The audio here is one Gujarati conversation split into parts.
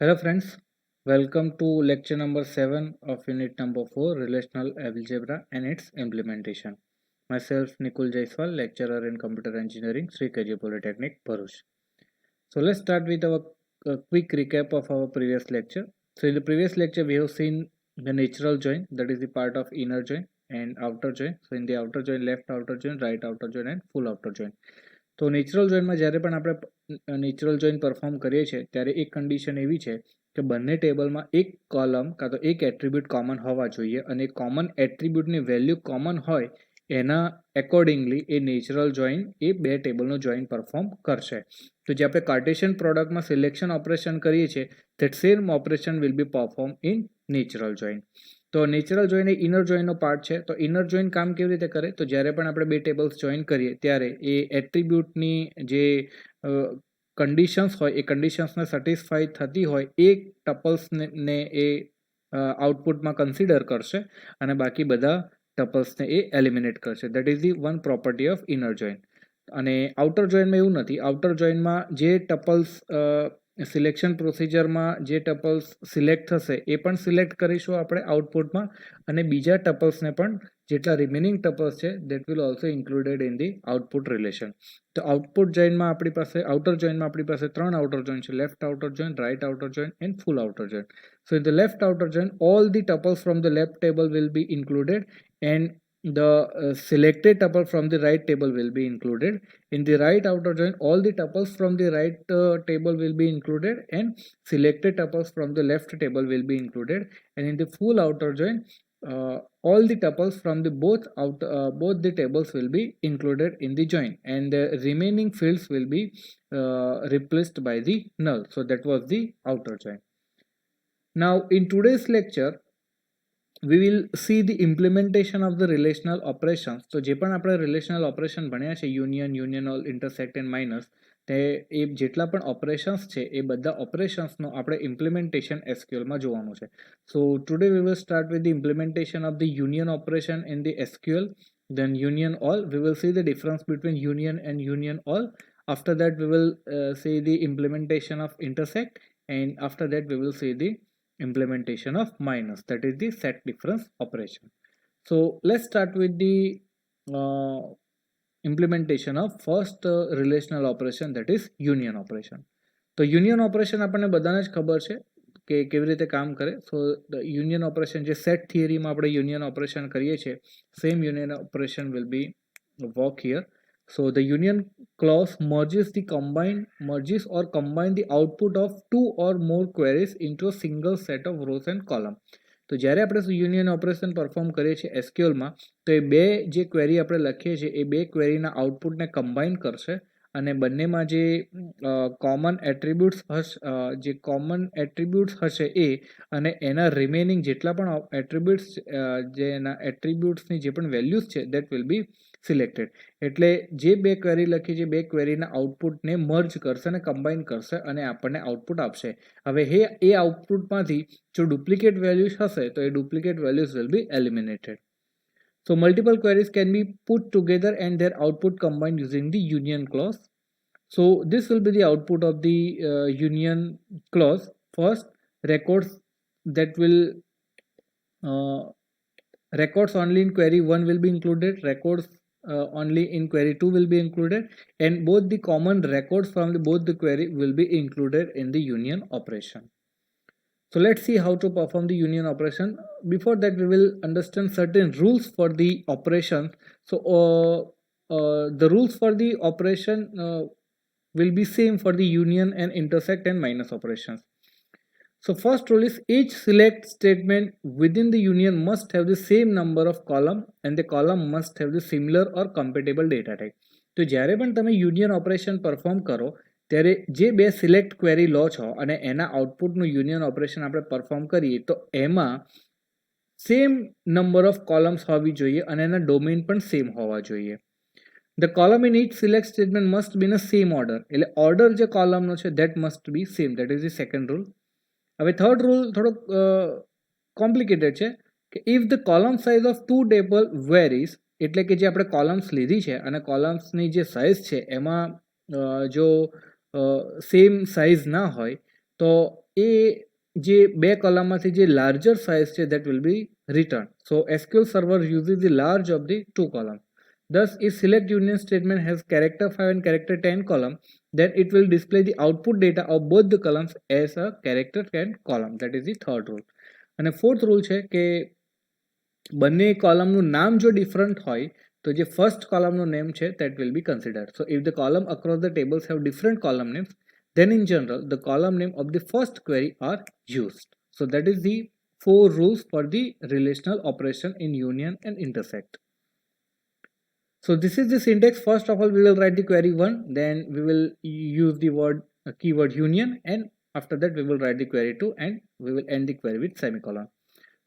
Hello friends, welcome to lecture number 7 of unit number 4 Relational Algebra and its Implementation. Myself Nikul Jaiswal, lecturer in Computer Engineering, Sri KJ Polytechnic, Bharuch. So let's start with our quick recap of our previous lecture. So in the previous lecture we have seen the natural join, that is the part of inner join and outer join. So in the outer join, left outer join, right outer join and full outer join. તો નેચરલ જોઈનમાં જ્યારે પણ આપણે નેચરલ જોઈન પરફોર્મ કરીએ છીએ ત્યારે એક કન્ડિશન એવી છે કે બંને ટેબલમાં એક કોલમ કાં તો એક એટ્રીબ્યુટ કોમન હોવા જોઈએ અને કોમન એટ્રીબ્યુટની વેલ્યુ કોમન હોય એના એકોર્ડિંગલી એ નેચરલ જોઈન એ બે ટેબલનું જોઈન પરફોર્મ કરશે. તો જે આપણે કાર્ટેશિયન પ્રોડક્ટમાં સિલેક્શન ઓપરેશન કરીએ છીએ that same operation will be performed in natural join. તો નેચરલ જોઈન એ ઇનર જોઈનનો પાર્ટ છે. તો ઇનર જોઈન કામ કેવી રીતે કરે? તો જ્યારે પણ આપણે બે ટેબલ્સ જોઈન કરીએ ત્યારે એ એટ્રીબ્યુટની જે કન્ડિશન્સ હોય એ કન્ડિશન્સને સેટિસ્ફાઈ થતી હોય એ ટપલ્સને એ આઉટપુટમાં કન્સિડર કરશે અને બાકી બધા ટપલ્સને એ એલિમિનેટ કરશે. That is the one property of inner join. અને આઉટર જોઈનમાં એવું નથી. આઉટર જોઈનમાં જે ટપલ્સ સિલેક્શન પ્રોસિજરમાં જે ટપલ્સ સિલેક્ટ થશે એ પણ સિલેક્ટ કરીશું આપણે આઉટપુટમાં અને બીજા ટપલ્સને પણ જેટલા રિમેનિંગ ટપલ્સ છે that will also included in the output relation. તો આઉટપુટ જોઈનમાં આપણી પાસે આઉટર જોઈનમાં આપણી પાસે ત્રણ આઉટર જોઈન છે: left outer join, right outer join and full outer join. So in the left outer join all the tuples from the left table will be included and the selected tuple from the right table will be included. In the right outer join all the tuples from the right table will be included and selected tuples from the left table will be included. And in the full outer join all the tuples from the both the tables will be included in the join and the remaining fields will be replaced by the null. So that was the outer join. Now in today's lecture we will see the implementation of the relational operations. તો જે પણ આપણે રિલેશનલ ઓપરેશન ભણ્યા છે યુનિયન, યુનિયનલ, ઇન્ટરસેક્ટ એન્ડ માઇનસ, તે એ જેટલા પણ ઓપરેશન્સ છે એ બધા ઓપરેશન્સનો આપણે ઇમ્પ્લિમેન્ટેશન એસક્યુએલમાં જોવાનું છે. So today we will start with the implementation of the union operation in the SQL, then union all. We will see the difference between union and union all. After that we will see the implementation of intersect, and after that we will see the implementation of minus, that is the set difference operation. So let's start with the implementation of first relational operation, that is union operation. તો યુનિયન ઓપરેશન આપણને બધાને જ ખબર છે કે કેવી રીતે કામ કરે. સો ધ યુનિયન ઓપરેશન જે સેટ થિયરીમાં આપણે યુનિયન ઓપરેશન કરીએ છીએ same union operation will be work here. So the union clause merges or combine the output of two or more queries into a single set of rows and column. તો જ્યારે આપણે યુનિયન ઓપરેશન પરફોર્મ કરીએ છીએ એસક્યુએલમાં તો એ બે જે ક્વેરી આપણે લખીએ છીએ એ બે ક્વેરીના આઉટપુટને કમ્બાઈન કરશે અને બંનેમાં જે કોમન એટ્રીબ્યુટ્સ હશે એ અને એના રિમેનિંગ જેટલા પણ એટ્રીબ્યુટ્સ જે એના એટ્રીબ્યુટ્સની જે પણ વેલ્યુઝ છે દેટ વિલ બી સિલેક્ટેડ. એટલે જે બે ક્વેરી લખી છે બે ક્વેરીના આઉટપુટને મર્જ કરશે અને કમ્બાઈન કરશે અને આપણને આઉટપુટ આપશે. હવે એ આઉટપુટમાંથી જો ડુપ્લિકેટ વેલ્યુઝ હશે તો એ duplicate values will be eliminated. So multiple queries can be put together and their output combined using the union clause. So this will be the output of the union clause. First, records that will records only in query 1 will be included, records only in query 2 will be included, and both the common records from both the query will be included in the union operation. So let's see how to perform the union operation. Before that we will understand certain rules for the operation. So the rules for the operation will be same for the union and intersect and minus operations. So first rule is each select statement within the union must have the same number of column and the column must have the similar or compatible data type. તો જ્યારે પણ તમે યુનિયન ઓપરેશન પરફોર્મ કરો ત્યારે જે બે સિલેક્ટ ક્વેરી લો છો અને એના આઉટપુટનું યુનિયન ઓપરેશન આપણે પરફોર્મ કરીએ તો એમાં સેમ નંબર ઓફ કોલમ્સ હોવી જોઈએ અને એના ડોમેઇન પણ સેમ હોવા જોઈએ. The column in each select statement must be in a same order. એટલે ઓર્ડર જે કોલમનો છે that must be same. That is the second rule. હવે થર્ડ રૂલ થોડો કોમ્પ્લિકેટેડ છે કે if the column size of two table varies, એટલે કે જે આપણે કોલમ્સ લીધી છે અને કોલમ્સની જે સાઇઝ છે એમાં જો સેમ સાઇઝ ના હોય તો એ જે બે કોલમમાંથી જે લાર્જર સાઇઝ છે that will be returned. So SQL server uses the large of the two columns. Thus, if select union statement has character 5 and character 10 column, then it will display the output data of both the columns as a character 10 column. That is the third rule. અને fourth rule છે કે બંને કોલમનું નામ જો ડિફરન્ટ હોય તો જે ફર્સ્ટ કોલમનું નેમ છે that will be considered. So if the column across the tables have different column names, then in general the column name of the first query are used. So that is the 4 rules for the relational operation in union and intersect. So this is the syntax. First of all, we will write the query 1, then we will use the keyword union, and after that we will write the query 2, and we will end the query with semicolon.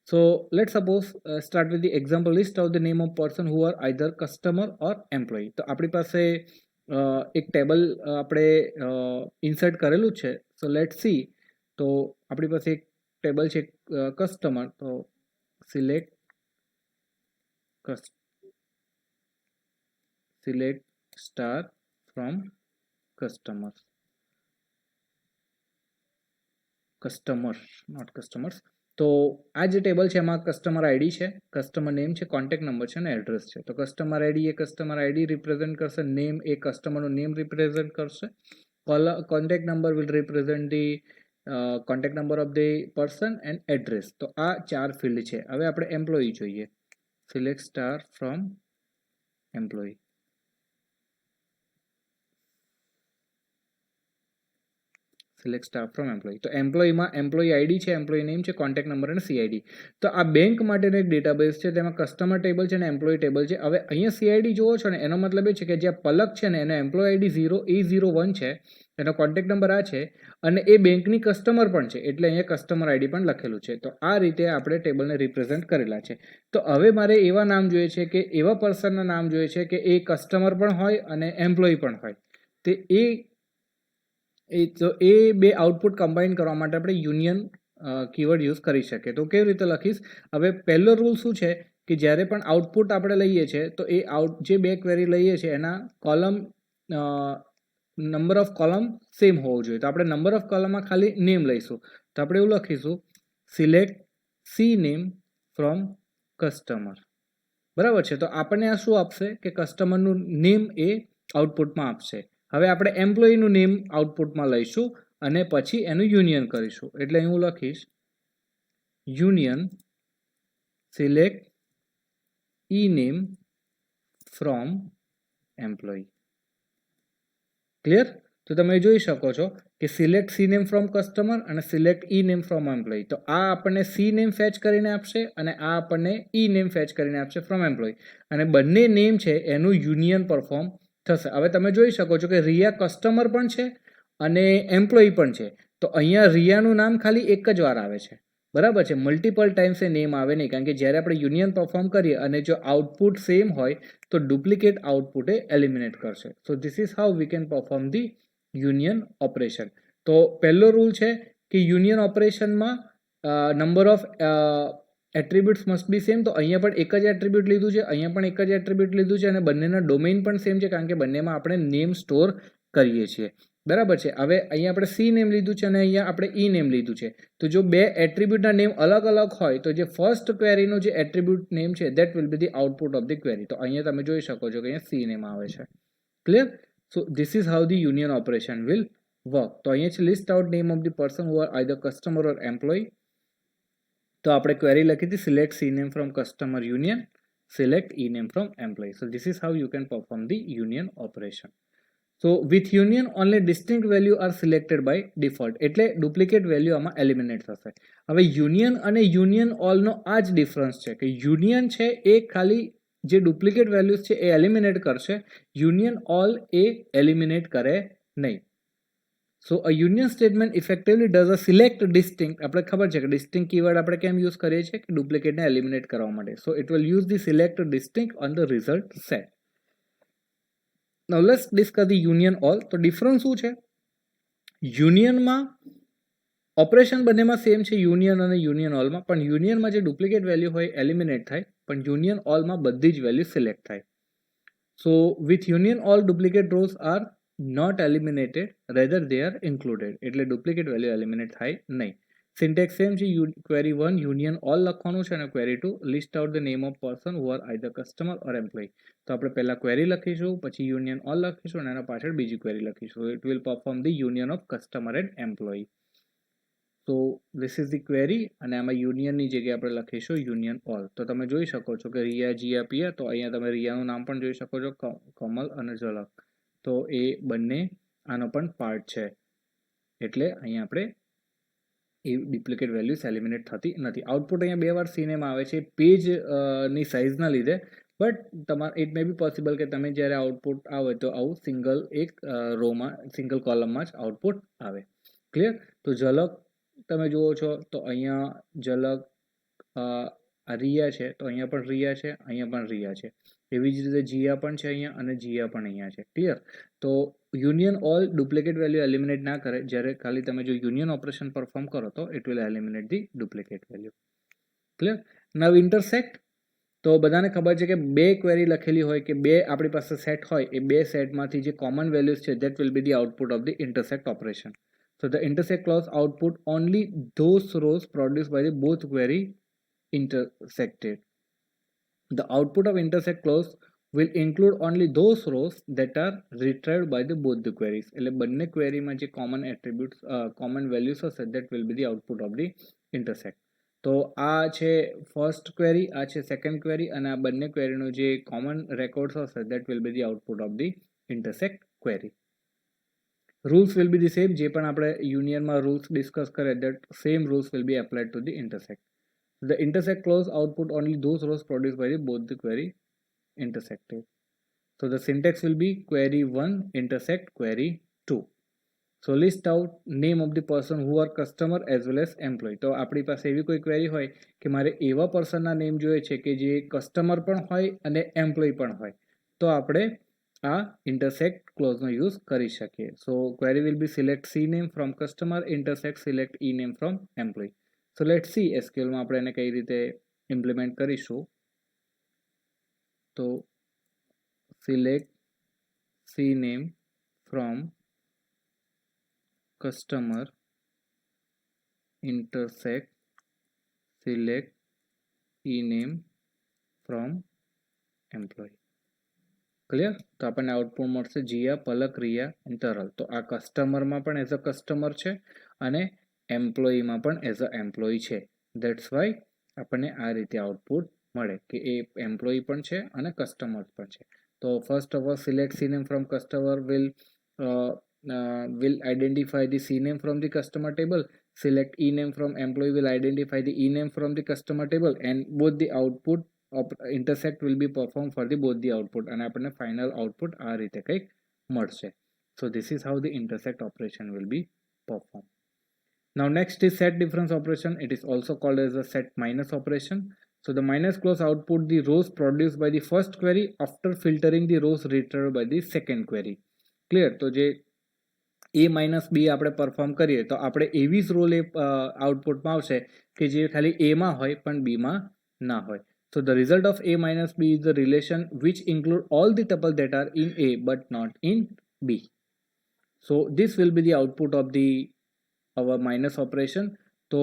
So let's suppose start with the example list of the name of person who are either customer or employee. તો આપણી પાસે એક ટેબલ આપણે ઇન્સર્ટ કરેલું છે. So let's see. તો આપણી પાસે એક ટેબલ છે કસ્ટમર. તો select star from customers, not customers. તો આ જે ટેબલ છે એમાં કસ્ટમર આઈડી છે, કસ્ટમર નેમ છે, કોન્ટેક્ટ નંબર છે અને એડ્રેસ છે. તો કસ્ટમર આઈડી એ કસ્ટમર આઈડી રિપ્રેઝેન્ટ કરશે, નેમ એ કસ્ટમરનું નેમ રિપ્રેઝેન્ટ કરશે, contact number will represent the contact number of the person and address. તો આ 4 ફિલ્ડ છે. હવે આપણે એમ્પ્લોયી જોઈએ. Select star from employee. Select staff from employee. તો એમ્પ્લોયીમાં એમ્પ્લોયી આઈડી છે, એમ્પ્લોયી નેમ છે, કોન્ટેક્ટ નંબર અને સીઆઈડી. તો આ બેંક માટેનો એક ડેટાબેઝ છે, તેમાં કસ્ટમર ટેબલ છે અને એમ્પ્લોયી ટેબલ છે. હવે અહીંયા સીઆઈડી જુઓ છો ને, એનો મતલબ એ છે કે જે પલક છે ને એનો એમ્પ્લોયી આઈડી 0E01 છે, એનો કોન્ટેક્ટ નંબર આ છે અને એ બેંકની કસ્ટમર પણ છે, એટલે અહીંયા કસ્ટમર આઈડી પણ લખેલું છે. તો આ રીતે આપણે ટેબલને રિપ્રેઝેન્ટ કરેલા છે. તો હવે મારે એવા નામ જોઈએ છે કે એવા પર્સનના નામ જોઈએ છે કે એ કસ્ટમર પણ હોય અને એમ્પ્લોયી પણ હોય. તે તો એ બે આઉટપુટ કમ્બાઈન કરવા માટે આપણે યુનિયન કીવર્ડ યુઝ કરી શકીએ. તો કેવી રીતે લખીશ? હવે પહેલો રૂલ શું છે કે જ્યારે પણ આઉટપુટ આપણે લઈએ છીએ તો એ જે બે ક્વેરી લઈએ છીએ એના column number of column same હોવો જોઈએ. તો આપણે નંબર ઓફ કોલમમાં ખાલી નેમ લઈશું. તો આપણે એવું લખીશું select C name from customer. બરાબર છે. તો આપણને આ શું આપશે કે કસ્ટમરનું નેમ એ આઉટપુટમાં આપશે. હવે આપણે એમ્પ્લોયીનું નેમ આઉટપુટમાં લઈશું અને પછી એનું યુનિયન કરીશું. એટલે હું લખીશ union select E name from employee. Clear? તો તમે જોઈ શકો છો કે select C name from customer અને select E name from employee. તો આ આપણને સી નેમ ફેચ કરીને આપશે અને આ આપણને ઈ નેમ ફેચ કરીને આપશે ફ્રોમ એમ્પ્લોયી. અને બંને નેમ છે એનું યુનિયન પરફોર્મ થશે. હવે તમે જોઈ શકો છો કે રિયા કસ્ટમર પણ છે અને એમ્પ્લોયી પણ છે. તો અહીંયા રિયાનું નામ ખાલી એક જ વાર આવે છે. બરાબર છે. મલ્ટિપલ ટાઈમ્સ એ નેમ આવે નહીં, કારણ કે જ્યારે આપણે યુનિયન પરફોર્મ કરીએ અને જો આઉટપુટ સેમ હોય તો ડુપ્લિકેટ આઉટપુટ એ એલિમિનેટ કરશે. So this is how we can perform the union operation. તો પહેલો રૂલ છે કે યુનિયન ઓપરેશનમાં number of attributes must be same. તો અહીંયા પણ એક જ એટ્રીબ્યુટ લીધું છે, અહીંયા પણ એક જ એટ્રીબ્યુટ લીધું છે અને બંનેના ડોમેઇન પણ સેમ છે, કારણ કે બંનેમાં આપણે નેમ સ્ટોર કરીએ છીએ. બરાબર છે. હવે અહીંયા આપણે સી નેમ લીધું છે અને અહીંયા આપણે ઈ નેમ લીધું છે. તો જો બે એટ્રીબ્યુટના નેમ અલગ અલગ હોય તો જે ફર્સ્ટ ક્વેરીનો જે એટ્રીબ્યુટ નેમ છે that will be the output of the query. તો અહીંયા તમે જોઈ શકો છો કે અહીંયા સી નેમ આવે છે. Clear? So this is how the union operation will work. તો અહીંયા છે list out name of the person who are either customer or employee. તો આપણે ક્વેરી લખી હતી select C name from customer union select E name from employee. So this is how you can perform the union operation. So with union only distinct value are selected by default. એટલે ડુપ્લિકેટ વેલ્યુ આમાં એલિમિનેટ થશે. હવે યુનિયન અને યુનિયન ઓલનો આ જ ડિફરન્સ છે કે યુનિયન છે એ ખાલી જે ડુપ્લિકેટ વેલ્યુઝ છે એ એલિમિનેટ કરશે, યુનિયન ઓલ એ એલિમિનેટ કરે નહીં. So a union statement effectively does a select distinct. આપણે ખબર છે કે ડિસ્ટિંક્ટ કીવર્ડ આપણે કેમ યુઝ કરીએ છીએ કે ડુપ્લિકેટને એલિમિનેટ કરવા માટે. So it will use the select distinct on the result set. Now let's discuss the union all. તો ડિફરન્સ શું છે? યુનિયનમાં ઓપરેશન બંનેમાં સેમ છે, યુનિયન અને યુનિયન ઓલમાં, પણ યુનિયનમાં જે ડુપ્લિકેટ વેલ્યુ હોય એલિમિનેટ થાય, પણ યુનિયન ઓલમાં બધી જ વેલ્યુ સિલેક્ટ થાય. So with union all duplicate rows are not eliminated, rather they are included. એટલે ડુપ્લિકેટ વેલ્યુ એલિમિનેટ થાય નહીં. સિન્ટેક્સ સેમ છે. ક્વેરી 1 યુનિયન ઓલ લખવાનું છે અને query 2 list out the name of person who are either customer or employee. તો આપણે પહેલા ક્વેરી લખીશું, પછી યુનિયન ઓલ લખીશું અને એના પાછળ બીજી ક્વેરી લખીશું. It will perform the union of customer and employee. તો ધીસ ઇઝ ધી ક્વેરી અને આમાં યુનિયનની જગ્યાએ આપણે લખીશું યુનિયન ઓલ. તો તમે જોઈ શકો છો કે રિયા, જીયા, પિયા. તો અહીંયા તમે રિયાનું નામ પણ જોઈ શકો છો, કમલ અને ઝલક. તો એ બંને આનો પણ પાર્ટ છે, એટલે અહીંયા આપણે એ ડુપ્લિકેટ વેલ્યુઝ એલિમિનેટ થતી નથી. આઉટપુટ અહીંયા 2 વાર સીનેમ આવે છે પેજ ની સાઇઝના લીધે, બટ તમારે ઇટ મે બી પોસિબલ કે તમે જ્યારે આઉટપુટ આવે તો આવું સિંગલ એક રોમાં, સિંગલ કોલમમાં જ આઉટપુટ આવે. ક્લિયર? તો ઝલક તમે જુઓ છો તો અહીંયા ઝલક રિયા છે, તો અહીંયા પણ રિયા છે, અહીંયા પણ રિયા છે. એવી જ રીતે જીયા પણ છે અહીંયા અને જીયા પણ અહીંયા છે. ક્લિયર? તો union all duplicate value eliminate ના કરે. જ્યારે ખાલી તમે જો યુનિયન ઓપરેશન પરફોર્મ કરો તો it will eliminate the duplicate value. Clear? નવ ઇન્ટરસેક્ટ. તો બધાને ખબર છે કે 2 ક્વેરી લખેલી હોય કે 2 આપણી પાસે સેટ હોય, એ 2 સેટમાંથી જે કોમન વેલ્યુઝ છે that will be the output of the intersect operation. So the intersect clause output only those rows produced by the both query intersected. The output of intersect clause will include only those rows that are retrieved by the both the queries. એટલે બંને ક્વેરીમાં જે કોમન એટ્રીબ્યુટ્સ, કોમન વેલ્યુઝ હશે that will be the output of the intersect. તો આ છે ફર્સ્ટ ક્વેરી, આ છે સેકન્ડ ક્વેરી અને આ બંને ક્વેરીનો જે કોમન રેકોર્ડ્સ હશે that will be the output of the intersect query. Rules will be the same. જે પણ આપણે યુનિયનમાં રૂલ્સ ડિસ્કસ કરે that same rules will be applied to the intersect. The intersect clause output only those rows produced by both the query intersected. So the syntax will be query 1 intersect query 2. So list out name of the person who are customer as well as employee. તો આપણી પાસે એવી કોઈ ક્વેરી હોય કે મારે એવા પર્સનના નેમ જોઈએ છે કે જે કસ્ટમર પણ હોય અને એમ્પ્લોય પણ હોય, તો આપણે આ ઇન્ટરસેક્ટ ક્લોઝનો યુઝ કરી શકીએ. So query will be select C name from customer intersect select E name from employee. So let see એસક્યુએલમાં આપણે એને કઈ રીતે ઇમ્પ્લિમેન્ટ કરીશું. તો select C name from customer intersect select E name from employee. Clear? તો આપણને આઉટપુટ મળશે જીયા, પલક, રિયા એન્ડ તરલ. તો આ કસ્ટમરમાં પણ એઝ અ કસ્ટમર છે અને એમ્પ્લોયીમાં પણ એઝ અ એમ્પ્લોય છે. દેટ્સ વાય આપણને આ રીતે આઉટપુટ મળે કે એ એમ્પ્લોયી પણ છે અને કસ્ટમર પણ છે. તો first of all select C name from customer will identify the C name from the customer table. Select E name from employee will identify the E name from the customer table, and both the output of intersect will be performed for the both the output, and આપણને final output આ રીતે કંઈક મળશે. So this is how the intersect operation will be performed. Now next is set difference operation. It is also called as a set minus operation. So the minus clause output the rows produced by the first query after filtering the rows retrieved by the second query. Clear? તો જે a માઇનસ બી આપણે પરફોર્મ કરીએ તો આપણે એવી જ રોલ આઉટપુટમાં આવશે કે જે ખાલી એમાં હોય પણ બીમાં ના હોય. So the result of a minus b is the relation which include all the tuple that are in a but not in b. So this will be the output of the our minus operation. તો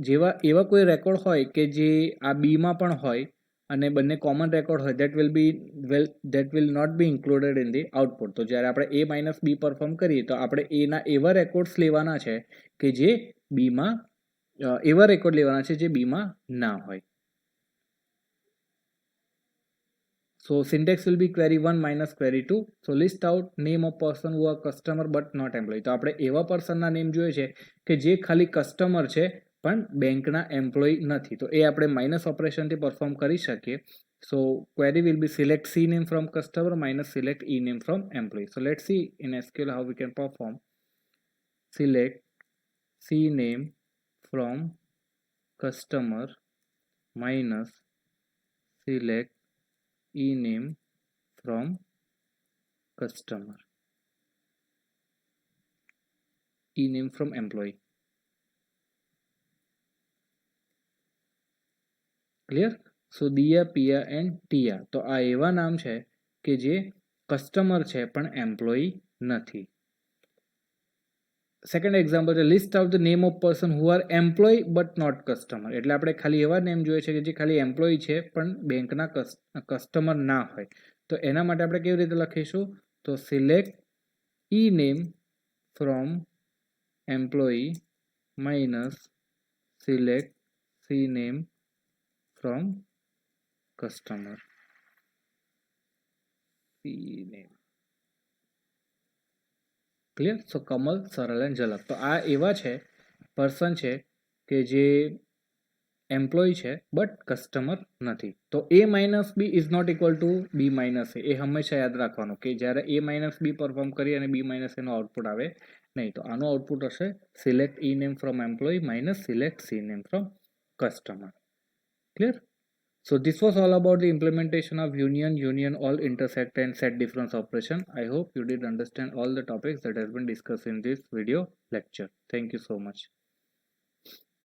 જેવા એવા કોઈ રેકોર્ડ હોય કે જે આ બીમાં પણ હોય અને બંને કોમન રેકોર્ડ હોય that will not be included in the output. તો જ્યારે આપણે a minus b પરફોર્મ કરીએ તો આપણે એના એવા રેકોર્ડ્સ લેવાના છે કે જે બીમાં એવા રેકોર્ડ લેવાના છે જે બીમાં ના હોય. So syntax will be query 1 minus query 2. So list out name of person who are customer but not employee. તો આપણે એવા પર્સનના નેમ જોઈએ છે કે જે ખાલી કસ્ટમર છે પણ બેંકના એમ્પ્લોય નથી. તો એ આપણે માઇનસ ઓપરેશનથી પરફોર્મ કરી શકીએ. So query will be select C name from customer minus select E name from employee. So let's see in SQL how we can perform. Select C name from customer minus select E name from customer, E name from employee. Clear? So Diya, Piya and Tiya. તો આ એવા નામ છે કે જે કસ્ટમર છે પણ એમ્પ્લોયી નથી. સેકન્ડ એક્ઝામ્પલ છે list out the name of person who are employee but not customer. એટલે આપણે ખાલી એવા નેમ જોઈએ છે કે જે ખાલી એમ્પ્લોય છે પણ બેંકના કસ્ટમર ના હોય. તો એના માટે આપણે કેવી રીતે લખીશું? તો select E name from employee minus select C name from customer. C name clear. So Kamal, Saral and ઝલક. તો આ એવા છે પર્સન છે કે જે એમ્પ્લોય છે બટ કસ્ટમર નથી. તો A minus B is not equal to B minus A હંમેશા યાદ રાખવાનું કે જ્યારે એ માઇનસ બી પરફોર્મ કરી અને બી માઇનસ એનું આઉટપુટ આવે નહીં. તો આનું આઉટપુટ હશે select E name from employee minus select C name from customer. Clear. So this was all about the implementation of union, union, all, intersect and set difference operation. I hope you did understand all the topics that has been discussed in this video lecture. Thank you so much.